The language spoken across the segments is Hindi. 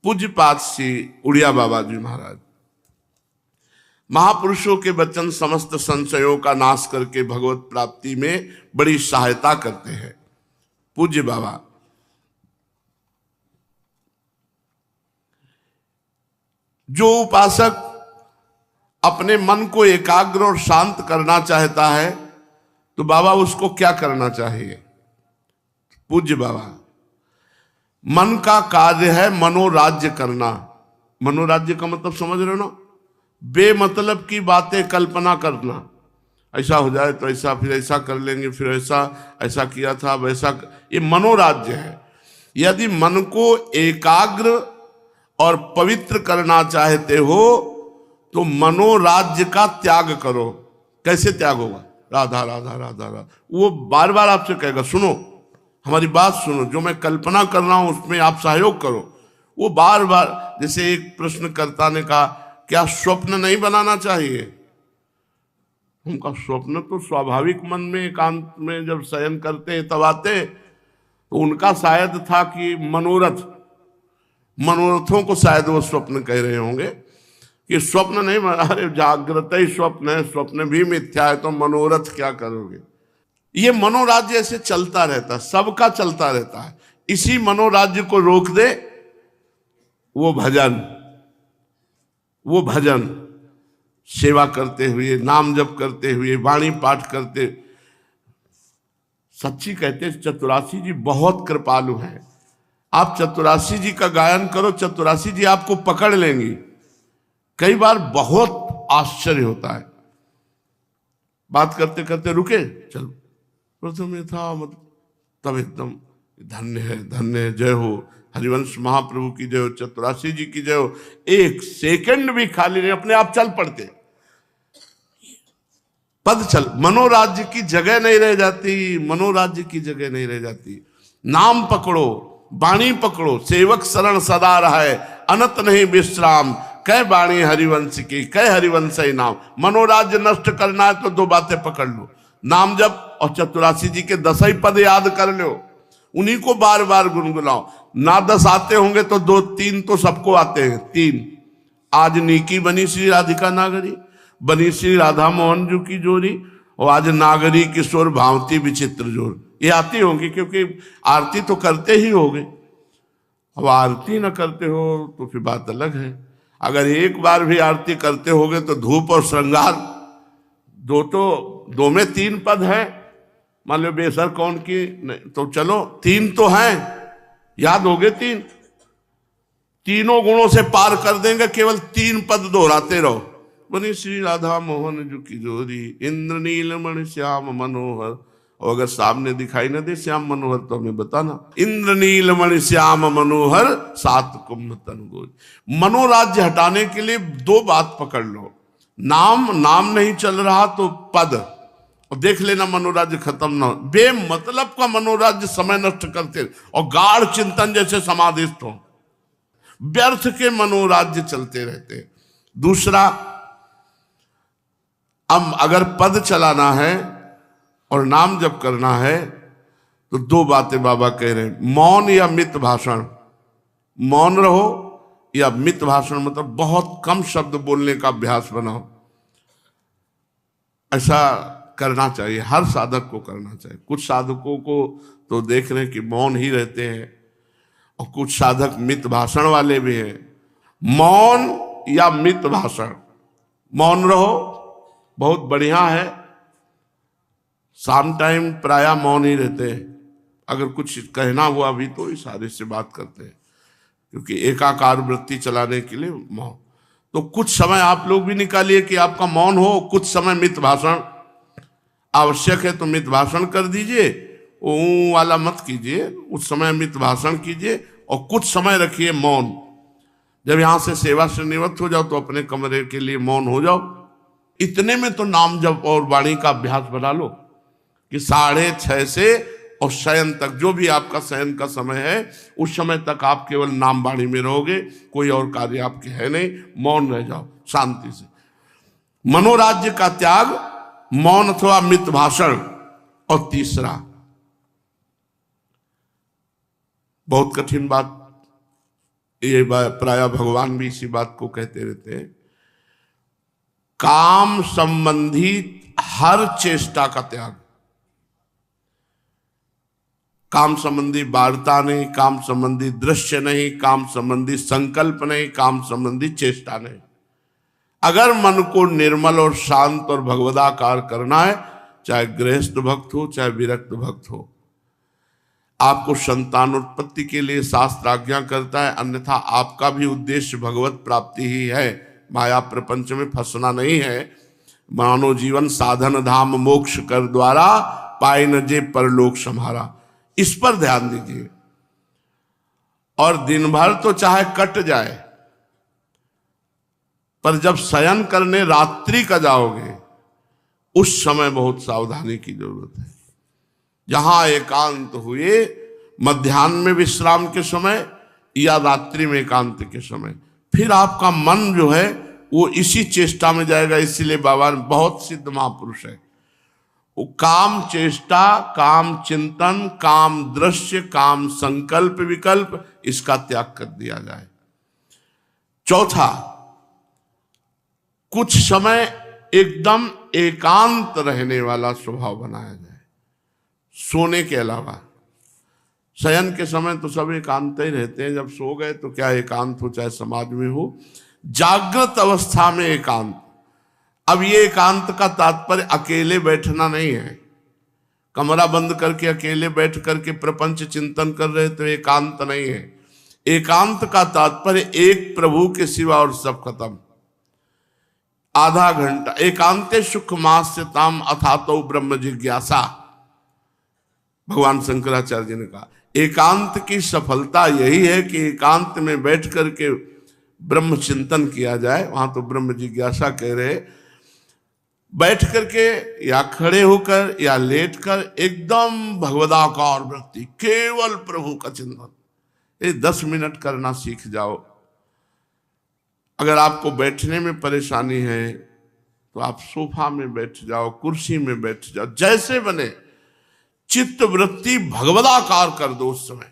पूज्यपाद श्री उड़िया बाबा जी महाराज। महापुरुषों के वचन समस्त संशयों का नाश करके भगवत प्राप्ति में बड़ी सहायता करते हैं। पूज्य बाबा जो उपासक अपने मन को एकाग्र और शांत करना चाहता है तो बाबा उसको क्या करना चाहिए? पूज्य बाबा, मन का कार्य है मनोराज्य करना। मनोराज्य का मतलब समझ रहे हो ना? बेमतलब की बातें कल्पना करना, ऐसा हो जाए तो ऐसा, फिर ऐसा कर लेंगे, फिर ऐसा किया था वैसा, ये मनोराज्य है। यदि मन को एकाग्र और पवित्र करना चाहते हो तो मनोराज्य का त्याग करो। कैसे त्याग होगा? राधा राधा राधा राधा, वो बार बार आपसे कहेगा सुनो हमारी बात सुनो, जो मैं कल्पना कर रहा हूं उसमें आप सहयोग करो। वो बार बार, जैसे एक प्रश्नकर्ता ने कहा क्या स्वप्न नहीं बनाना चाहिए? उनका स्वप्न तो स्वाभाविक मन में एकांत में जब शयन करते हैं तब आते, तो उनका शायद था कि मनोरथों को शायद वो स्वप्न कह रहे होंगे कि स्वप्न नहीं, अरे जागृत ही स्वप्न है, स्वप्न भी मिथ्या है, तो मनोरथ क्या करोगे? ये मनोराज्य ऐसे चलता रहता है, सबका चलता रहता है। इसी मनोराज्य को रोक दे वो भजन सेवा करते हुए, नाम जप करते हुए, वाणी पाठ करते। सच्ची कहते चतुरासी जी बहुत कृपालु हैं। आप चतुरासी जी का गायन करो, चतुरासी जी आपको पकड़ लेंगी। कई बार बहुत आश्चर्य होता है, बात करते करते रुके, चलो प्रथम ये था, तब एकदम धन्य है, जय हो हरिवंश महाप्रभु की जय हो, चतुरासी जी की जय हो। एक सेकंड भी खाली नहीं, अपने आप चल पड़ते, पद चल। मनोराज्य की जगह नहीं रह जाती, मनोराज्य की जगह नहीं रह जाती। नाम पकड़ो, वाणी पकड़ो, सेवक शरण सदा रहे, अनंत नहीं विश्राम, कह वाणी हरिवंश की, कह हरिवंश ही नाम। मनोराज्य नष्ट करना है तो दो बातें पकड़ लो, नाम जप और चतुरासी जी के 10 ही पद याद कर लो, उन्हीं को बार बार गुनगुनाओ। ना 10 आते होंगे तो 2-3 तो सबको आते हैं। 3 आज नीकी बनी श्री राधिका नागरी, बनी श्री राधा मोहन जी की जोरी, और आज नागरी किशोर भावती विचित्र जोर, ये आती होंगी क्योंकि आरती तो करते ही होगे। अब आरती ना करते हो तो फिर बात अलग है। अगर एक बार भी आरती करते होगे तो धूप और श्रृंगार दो में 3 पद हैं। मान लो बेसर कौन की नहीं, तो चलो 3 तो हैं, याद होगे 3। तीनों गुणों से पार कर देंगे, केवल 3 पद दोहराते रहो। बनी श्री राधा मोहन जू की जोरी, इंद्र नीलमणि श्याम मनोहर। और अगर सामने दिखाई ना दे श्याम मनोहर तो हमें बताना। इंद्र नीलमणि श्याम मनोहर, 7 कुंभ तन गोज। मनोराज्य हटाने के लिए 2 बात पकड़ लो, नाम नहीं चल रहा तो पद, और देख लेना मनोराज्य खत्म ना हो। बेमतलब का मनोराज्य समय नष्ट करते और गाढ़ चिंतन जैसे समाधिस्थ हो, व्यर्थ के मनोराज्य चलते रहते। दूसरा, अब अगर पद चलाना है और नाम जप करना है तो 2 बातें बाबा कह रहे हैं, मौन या मित भाषण। मौन रहो या मित भाषण, मतलब बहुत कम शब्द बोलने का अभ्यास बनाओ। ऐसा करना चाहिए, हर साधक को करना चाहिए। कुछ साधकों को तो देख रहे हैं कि मौन ही रहते हैं और कुछ साधक मित भाषण वाले भी हैं। मौन या मित भाषण, मौन रहो बहुत बढ़िया है। शाम टाइम प्रायः मौन ही रहते हैं, अगर कुछ कहना हुआ भी तो इशारे से बात करते हैं, क्योंकि एकाकार वृत्ति चलाने के लिए मौन। तो कुछ समय आप लोग भी निकालिए कि आपका मौन हो, कुछ समय मित भाषण आवश्यक है तो मित भाषण कर दीजिए, वो वाला मत कीजिए, उस समय मित भाषण कीजिए और कुछ समय रखिए मौन। जब यहाँ से सेवा से निवृत्त हो जाओ तो अपने कमरे के लिए मौन हो जाओ। इतने में तो नाम जप और वाणी का अभ्यास बना लो कि 6:30 से और शयन तक, जो भी आपका शयन का समय है, उस समय तक आप केवल नाम वाणी में रहोगे, कोई और कार्य आपके है नहीं। मौन रह जाओ शांति से। मनोराज्य का त्याग, मौन अथवा मित भाषण। और तीसरा, बहुत कठिन बात, ये प्राय भगवान भी इसी बात को कहते रहते हैं। काम संबंधी हर चेष्टा का त्याग, काम संबंधी वार्ता नहीं, काम संबंधी दृश्य नहीं, काम संबंधी संकल्प नहीं, काम संबंधी चेष्टा नहीं। अगर मन को निर्मल और शांत और भगवदाकार करना है, चाहे गृहस्थ भक्त हो चाहे विरक्त भक्त हो, आपको संतानोत्पत्ति के लिए शास्त्र आज्ञा करता है, अन्यथा आपका भी उद्देश्य भगवत प्राप्ति ही है, माया प्रपंच में फंसना नहीं है। मानव जीवन साधन धाम मोक्ष कर द्वारा, पाए न जे परलोक सम्हारा, इस पर ध्यान दीजिए। और दिन भर तो चाहे कट जाए, पर जब शयन करने रात्रि का जाओगे, उस समय बहुत सावधानी की जरूरत है। जहां एकांत हुए, मध्याह्न में विश्राम के समय या रात्रि में एकांत के समय, फिर आपका मन जो है वो इसी चेष्टा में जाएगा। इसीलिए बाबा बहुत सिद्ध महापुरुष है, वो काम चेष्टा, काम चिंतन, काम दृश्य, काम संकल्प विकल्प, इसका त्याग कर दिया जाए। चौथा, कुछ समय एकदम एकांत रहने वाला स्वभाव बनाया जाए। सोने के अलावा, शयन के समय तो सब एकांत ही रहते हैं, जब सो गए तो क्या एकांत हो, चाहे समाज में हो। जागृत अवस्था में एकांत, अब ये एकांत का तात्पर्य अकेले बैठना नहीं है। कमरा बंद करके अकेले बैठ करके प्रपंच चिंतन कर रहे तो एकांत नहीं है। एकांत का तात्पर्य एक प्रभु के सिवा और सब खत्म। आधा घंटा एकांते सुख मास्यताम अथातो ब्रह्म जिज्ञासा, भगवान शंकराचार्य जी ने कहा। एकांत की सफलता यही है कि एकांत में बैठ करके ब्रह्म चिंतन किया जाए। वहां तो ब्रह्म जिज्ञासा कह रहे, बैठ करके या खड़े होकर या लेट कर एकदम भगवदाकार वृत्ति, केवल प्रभु का चिंतन। ये 10 मिनट करना सीख जाओ। अगर आपको बैठने में परेशानी है तो आप सोफा में बैठ जाओ, कुर्सी में बैठ जाओ, जैसे बने चित्त वृत्ति भगवदाकार कर दो। उस समय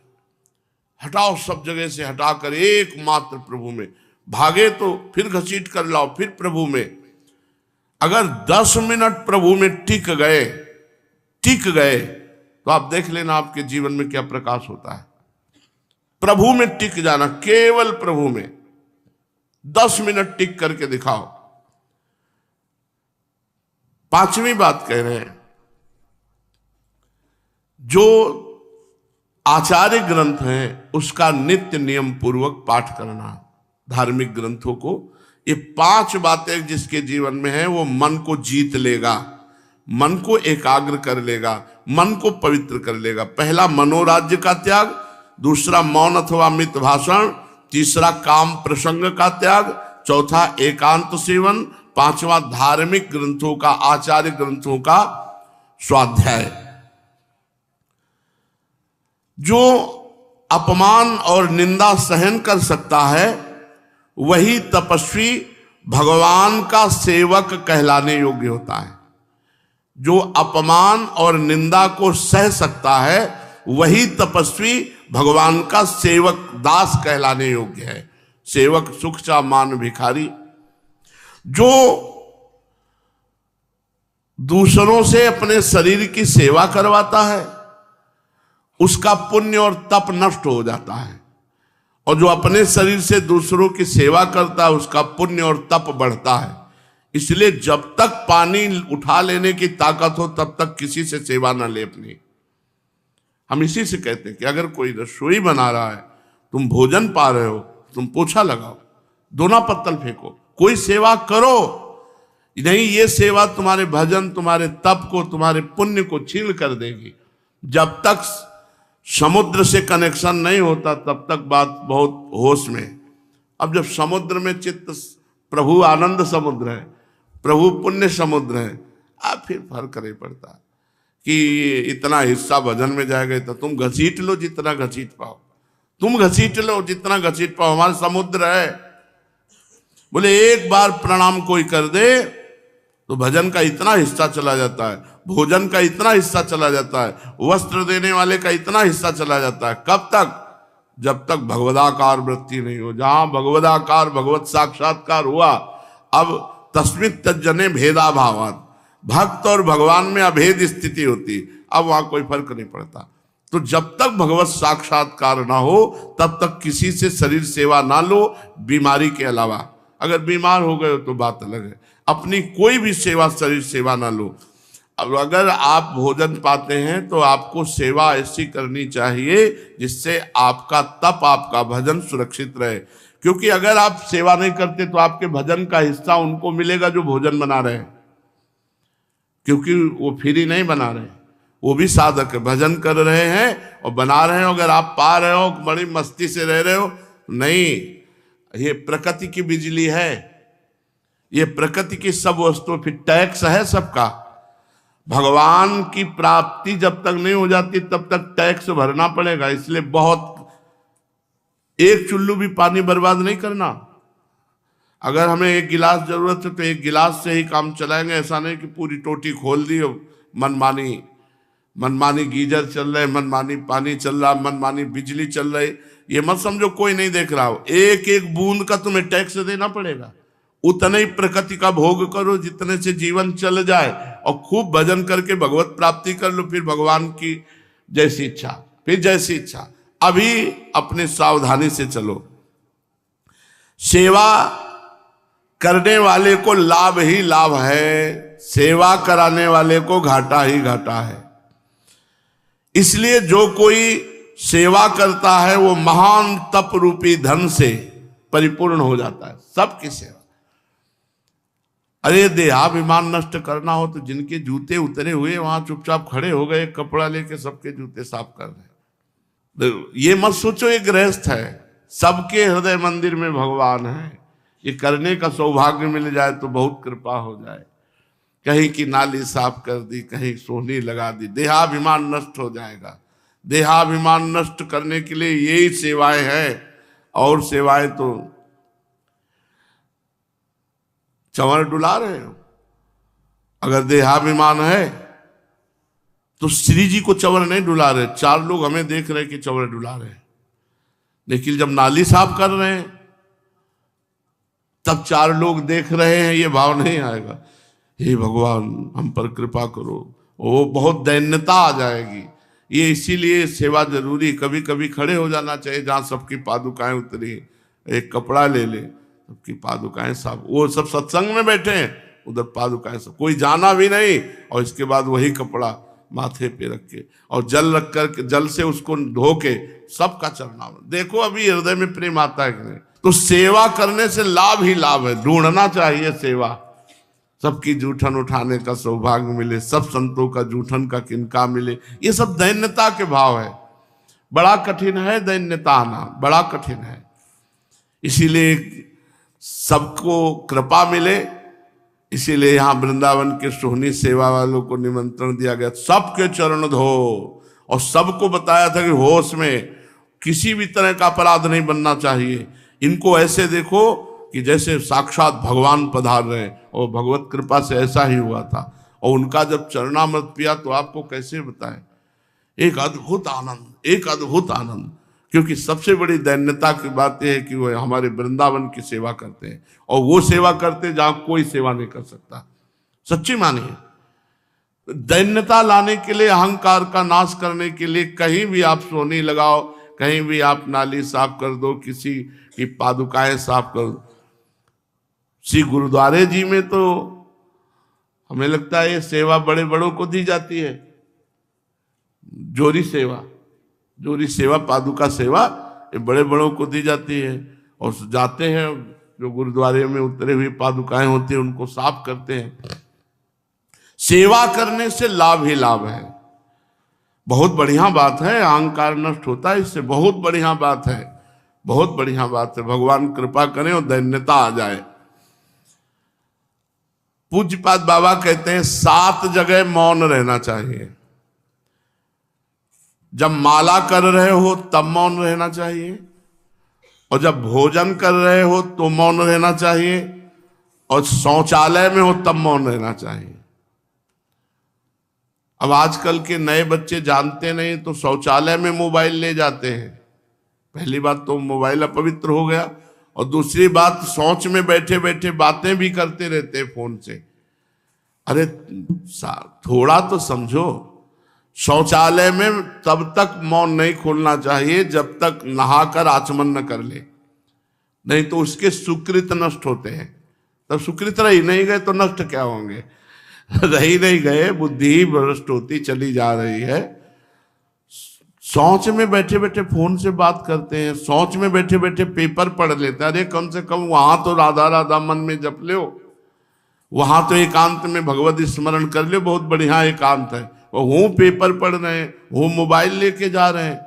हटाओ, सब जगह से हटाकर एकमात्र प्रभु में। भागे तो फिर घसीट कर लाओ, फिर प्रभु में। अगर 10 मिनट प्रभु में टिक गए तो आप देख लेना आपके जीवन में क्या प्रकाश होता है। प्रभु में टिक जाना, केवल प्रभु में 10 मिनट टिक करके दिखाओ। पांचवी बात कह रहे हैं, जो आचार्य ग्रंथ है उसका नित्य नियम पूर्वक पाठ करना। धार्मिक ग्रंथों को, ये 5 बातें जिसके जीवन में है वो मन को जीत लेगा, मन को एकाग्र कर लेगा, मन को पवित्र कर लेगा। पहला मनोराज्य का त्याग, दूसरा मौन अथवा मित भाषण, तीसरा काम प्रसंग का त्याग, चौथा एकांत सेवन, पांचवा धार्मिक ग्रंथों का, आचार्य ग्रंथों का स्वाध्याय। जो अपमान और निंदा सहन कर सकता है वही तपस्वी भगवान का सेवक कहलाने योग्य होता है। जो अपमान और निंदा को सह सकता है वही तपस्वी भगवान का सेवक, दास कहलाने योग्य है। सेवक सुख चा मान भिखारी। जो दूसरों से अपने शरीर की सेवा करवाता है उसका पुण्य और तप नष्ट हो जाता है, और जो अपने शरीर से दूसरों की सेवा करता है उसका पुण्य और तप बढ़ता है। इसलिए जब तक पानी उठा लेने की ताकत हो तब तक किसी से सेवा ना ले अपनी। हम इसी से कहते हैं कि अगर कोई रसोई बना रहा है, तुम भोजन पा रहे हो, तुम पोछा लगाओ, दोना पत्तल फेंको, कोई सेवा करो। नहीं, ये सेवा तुम्हारे भजन, तुम्हारे तप को, तुम्हारे पुण्य को छीन कर देगी। जब तक समुद्र से कनेक्शन नहीं होता तब तक बात बहुत होश में। अब जब समुद्र में चित्त, प्रभु आनंद समुद्र है, प्रभु पुण्य समुद्र है, अब फिर फर्क नहीं पड़ता कि इतना हिस्सा भजन में जाएगा, तो तुम घसीट लो जितना घसीट पाओ, तुम घसीट लो जितना घसीट पाओ, हमारा समुद्र है। बोले एक बार प्रणाम कोई कर दे तो भजन का इतना हिस्सा चला जाता है, भोजन का इतना हिस्सा चला जाता है, वस्त्र देने वाले का इतना हिस्सा चला जाता है। कब तक? जब तक भगवदाकार वृत्ति नहीं हो। जहां भगवदाकार भगवत साक्षात्कार हुआ, अब तस्मित् तज्जने भेदा भावात, भक्त और भगवान में अभेद स्थिति होती, अब वहां कोई फर्क नहीं पड़ता। तो जब तक भगवत साक्षात्कार ना हो तब तक किसी से शरीर सेवा ना लो, बीमारी के अलावा। अगर बीमार हो गए हो तो बात अलग है, अपनी कोई भी सेवा, शरीर सेवा ना लो। अब अगर आप भोजन पाते हैं तो आपको सेवा ऐसी करनी चाहिए जिससे आपका तप, आपका भजन सुरक्षित रहे। क्योंकि अगर आप सेवा नहीं करते तो आपके भजन का हिस्सा उनको मिलेगा जो भोजन बना रहे हैं, क्योंकि वो फ्री नहीं बना रहे, वो भी साधक है, भजन कर रहे हैं और बना रहे हो। अगर आप पा रहे हो, बड़ी मस्ती से रह रहे हो, नहीं, ये प्रकृति की बिजली है, ये प्रकृति की सब वस्तु, फिर टैक्स है सबका। भगवान की प्राप्ति जब तक नहीं हो जाती तब तक टैक्स भरना पड़ेगा। इसलिए बहुत, एक चुल्लू भी पानी बर्बाद नहीं करना। अगर हमें एक गिलास जरूरत है तो एक गिलास से ही काम चलाएंगे, ऐसा नहीं कि पूरी टोटी खोल दी और मनमानी गीजर चल रहे, मनमानी पानी चल रहा, मनमानी बिजली चल रही। ये मत समझो कोई नहीं देख रहा हो, एक एक बूंद का तुम्हें टैक्स देना पड़ेगा। उतने ही प्रकृति का भोग करो जितने से जीवन चल जाए, और खूब भजन करके भगवत प्राप्ति कर लो। फिर भगवान की जैसी इच्छा, फिर जैसी इच्छा। अभी अपने सावधानी से चलो। सेवा करने वाले को लाभ ही लाभ है, सेवा कराने वाले को घाटा ही घाटा है। इसलिए जो कोई सेवा करता है वो महान तप रूपी धन से परिपूर्ण हो जाता है। सबकी सेवा। अरे देहाभिमान नष्ट करना हो तो जिनके जूते उतरे हुए वहां चुपचाप खड़े हो गए, कपड़ा लेके सबके जूते साफ कर रहे। ये मत सोचो ये गृहस्थ है, सबके हृदय मंदिर में भगवान है। ये करने का सौभाग्य मिल जाए तो बहुत कृपा हो जाए। कहीं की नाली साफ कर दी, कहीं सोहनी लगा दी, देहाभिमान नष्ट हो जाएगा। देहाभिमान नष्ट करने के लिए यही सेवाएं हैं, और सेवाएं तो चंवर डुला रहे हो। अगर देहाभिमान है तो श्री जी को चंवर नहीं डुला रहे, 4 लोग हमें देख रहे कि चंवर डुला रहे, लेकिन जब नाली साफ कर रहे हैं तब 4 लोग देख रहे हैं, ये भाव नहीं आएगा हे भगवान हम पर कृपा करो, वो बहुत दैन्यता आ जाएगी। ये इसीलिए सेवा जरूरी। कभी कभी खड़े हो जाना चाहिए जहां सबकी पादुकाएं उतरी, एक कपड़ा ले ले, सबकी पादुकाएं साफ। वो सब सत्संग में बैठे हैं, उधर पादुकाएं सब, कोई जाना भी नहीं, और इसके बाद वही कपड़ा माथे पे रख के और जल रख कर, जल से उसको धो के सबका चरणा। देखो अभी हृदय में प्रेम आता है कि नहीं। तो सेवा करने से लाभ ही लाभ है, ढूंढना चाहिए सेवा। सबकी जूठन उठाने का सौभाग्य मिले, सब संतों का जूठन का किनका मिले, ये सब दैन्यता के भाव है। बड़ा कठिन है दैन्यता आना, बड़ा कठिन है। इसीलिए सबको कृपा मिले, इसीलिए यहाँ वृंदावन के सोहनी सेवा वालों को निमंत्रण दिया गया, सबके चरण धो, और सबको बताया था कि होश में किसी भी तरह का अपराध नहीं बनना चाहिए। इनको ऐसे देखो कि जैसे साक्षात भगवान पधार रहे हैं, और भगवत कृपा से ऐसा ही हुआ था। और उनका जब चरणामृत पिया तो आपको कैसे बताएं, एक अद्भुत आनंद, एक अद्भुत आनंद। क्योंकि सबसे बड़ी दैन्यता की बात यह है कि वो हमारे वृंदावन की सेवा करते हैं, और वो सेवा करते हैं जहां कोई सेवा नहीं कर सकता। सच्ची मानिए, दैन्यता लाने के लिए, अहंकार का नाश करने के लिए कहीं भी आप सोनी लगाओ, कहीं भी आप नाली साफ कर दो, किसी की पादुकाएं साफ कर दो। श्री गुरुद्वारे जी में तो हमें लगता है ये सेवा बड़े बड़ों को दी जाती है, जोरी सेवा, जोरी सेवा, पादुका सेवा, ये बड़े बड़ों को दी जाती है। और जाते हैं, जो गुरुद्वारे में उतरे हुए पादुकाएं होती हैं उनको साफ करते हैं। सेवा करने से लाभ ही लाभ है, बहुत बढ़िया बात है। अहंकार नष्ट होता है इससे, बहुत बढ़िया बात है, बहुत बढ़िया बात है। भगवान कृपा करें और दैन्यता आ जाए। पूज्यपाद बाबा कहते हैं 7 जगह मौन रहना चाहिए। जब माला कर रहे हो तब मौन रहना चाहिए, और जब भोजन कर रहे हो तो मौन रहना चाहिए, और शौचालय में हो तब मौन रहना चाहिए। अब आजकल के नए बच्चे जानते नहीं तो शौचालय में मोबाइल ले जाते हैं, पहली बात तो मोबाइल अपवित्र हो गया, और दूसरी बात शौच में बैठे बैठे बातें भी करते रहते हैं फोन से। अरे थोड़ा तो समझो, शौचालय में तब तक मौन नहीं खोलना चाहिए जब तक नहाकर आचमन न कर ले, नहीं तो उसके सुकृत नष्ट होते हैं। तब सुकृत रह ही नहीं गए तो नष्ट क्या होंगे, रह ही नहीं गए, बुद्धि ही भ्रष्ट होती चली जा रही है। शौच में बैठे बैठे फोन से बात करते हैं, शौच में बैठे बैठे पेपर पढ़ लेते हैं। अरे कम से कम वहां तो राधा राधा मन में जप लो, वहां तो एकांत में भगवत स्मरण कर लो, बहुत बढ़िया एकांत है। वो पेपर पढ़ रहे हैं, वो मोबाइल लेके जा रहे हैं।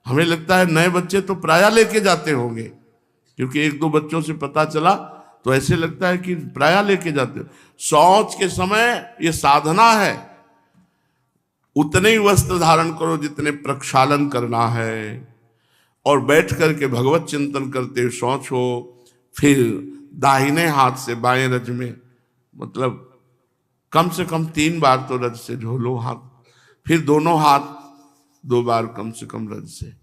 हमें लगता है नए बच्चे तो प्रायः लेके जाते होंगे, क्योंकि एक दो बच्चों से पता चला तो ऐसे लगता है कि प्रायः लेके जाते हो। शौच के समय ये साधना है, उतने ही वस्त्र धारण करो जितने प्रक्षालन करना है, और बैठ करके भगवत चिंतन करते हुए शौच हो। फिर दाहिने हाथ से बाएं रज में, मतलब कम से कम 3 बार तो रज से धो हाथ, फिर दोनों हाथ 2 बार कम से कम रज से,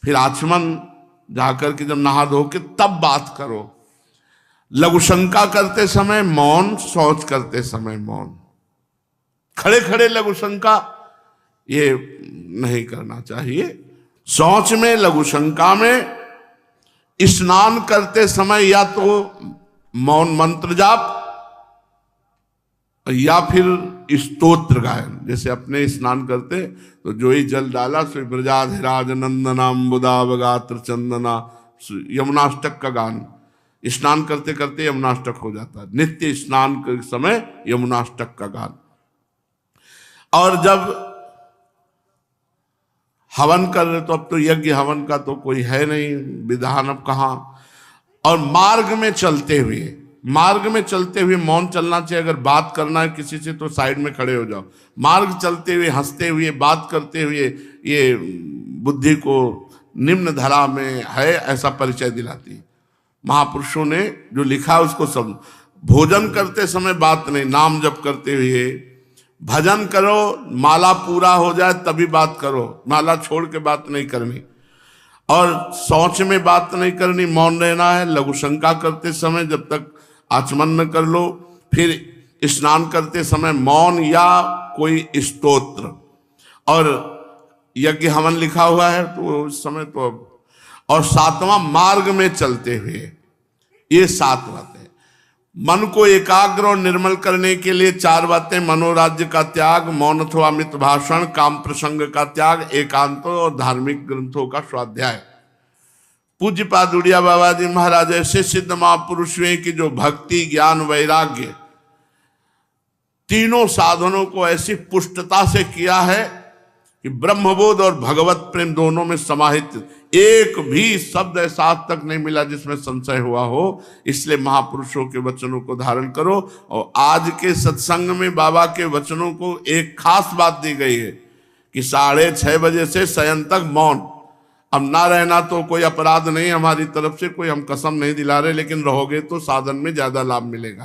फिर आचमन जाकर के जब नहा धो के तब बात करो। लघु शंका करते समय मौन, शौच करते समय मौन। खड़े खड़े लघु शंका ये नहीं करना चाहिए। शौच में, लघु शंका में, स्नान करते समय या तो मौन मंत्र जाप या फिर स्तोत्र गायन। जैसे अपने स्नान करते तो जो ही जल डाला सो ब्रजाधिराज नंदनाम बुदावगात्र चंदना, यमुनाष्टक का गान स्नान करते करते यमुनाष्टक हो जाता है। नित्य स्नान के समय यमुनाष्टक का गान। और जब हवन कर रहे तो अब तो यज्ञ हवन का तो कोई है नहीं विधान, अब कहाँ। और मार्ग में चलते हुए मौन चलना चाहिए। अगर बात करना है किसी से तो साइड में खड़े हो जाओ। मार्ग चलते हुए, हंसते हुए, बात करते हुए, ये बुद्धि को निम्न धरा में है ऐसा परिचय दिलाती है। महापुरुषों ने जो लिखा उसको सब। भोजन करते समय बात नहीं, नाम जप करते हुए भजन करो, माला पूरा हो जाए तभी बात करो, माला छोड़ के बात नहीं करनी। और शौच में बात नहीं करनी, मौन रहना है। लघु शंका करते समय जब तक आचमन न कर लो, फिर स्नान करते समय मौन या कोई स्तोत्र। और यज्ञ हवन लिखा हुआ है तो उस समय तो अब। और 7वां मार्ग में चलते हुए, ये 7 बातें। मन को एकाग्र और निर्मल करने के लिए 4 बातें: मनोराज्य का त्याग, मौन अथवा मित भाषण, काम प्रसंग का त्याग, एकांत और धार्मिक ग्रंथों का स्वाध्याय। पूज्य पाद उड़िया बाबा जी महाराज ऐसे सिद्ध महापुरुष हुए कि जो भक्ति, ज्ञान, वैराग्य तीनों साधनों को ऐसी पुष्टता से किया है कि ब्रह्मबोध और भगवत प्रेम दोनों में समाहित एक भी शब्द ऐसा आज तक नहीं मिला जिसमें संशय हुआ हो। इसलिए महापुरुषों के वचनों को धारण करो। और आज के सत्संग में बाबा के वचनों को एक खास बात दी गई है कि 6:30 बजे से शयन तक मौन। अब ना रहना तो कोई अपराध नहीं हमारी तरफ से, कोई हम कसम नहीं दिला रहे, लेकिन रहोगे तो साधन में ज्यादा लाभ मिलेगा।